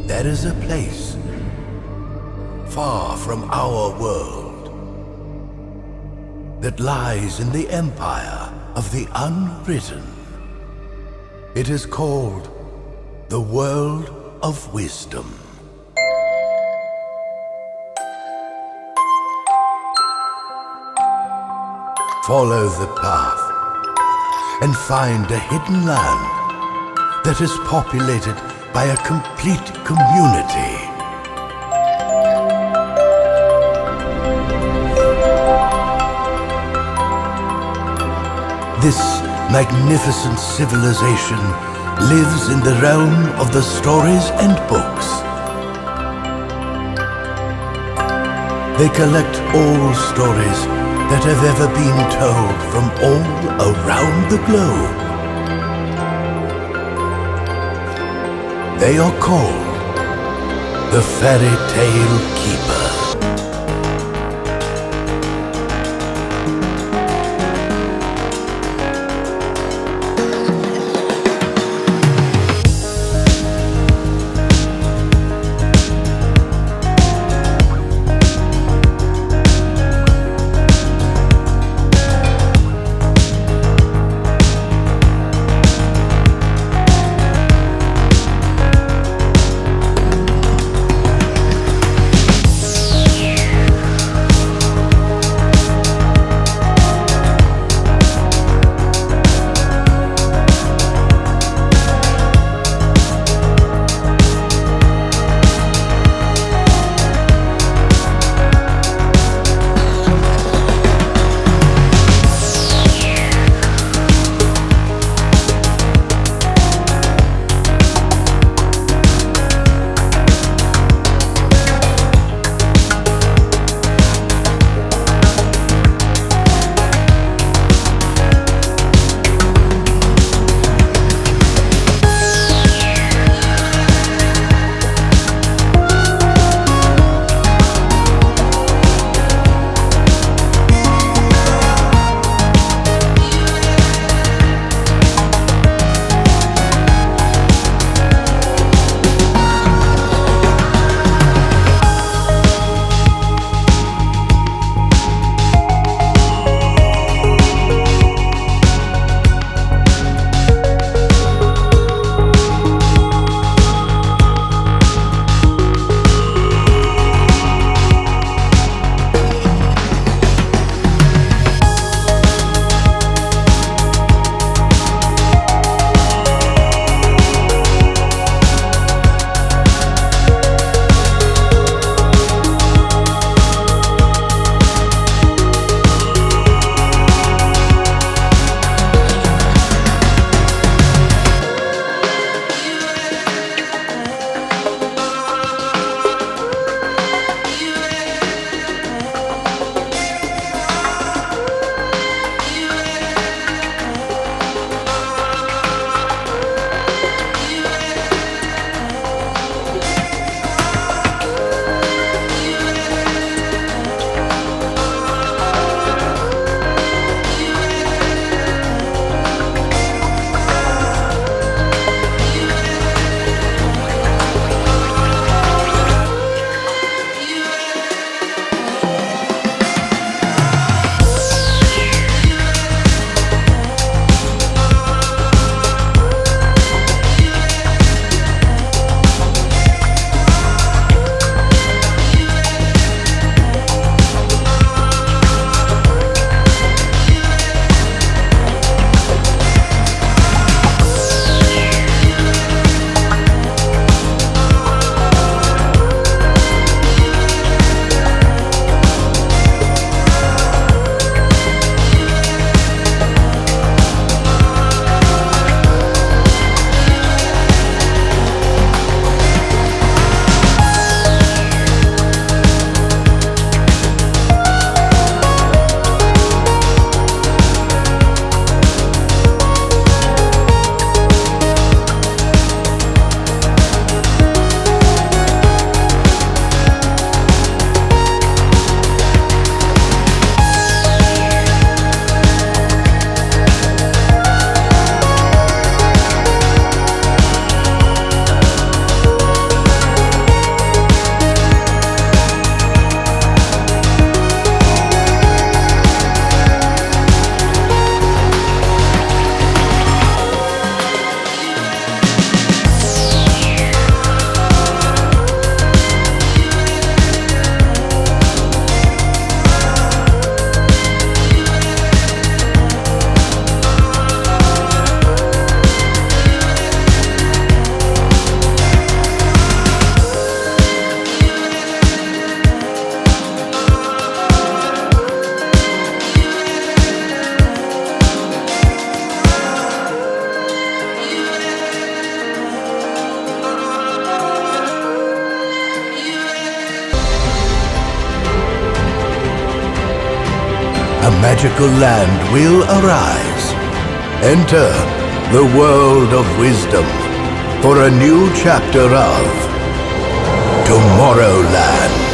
There is a place far from our world that lies in the empire of the unwritten. It is called the World of Wisdom. Follow the path and find a hidden land that is populated by a complete community. This magnificent civilization lives in the realm of the stories and books. They collect all stories that have ever been told from all around the globe. They are called the Fairy Tale Keeper. magical land will arise. Enter the world of wisdom for a new chapter of Tomorrowland.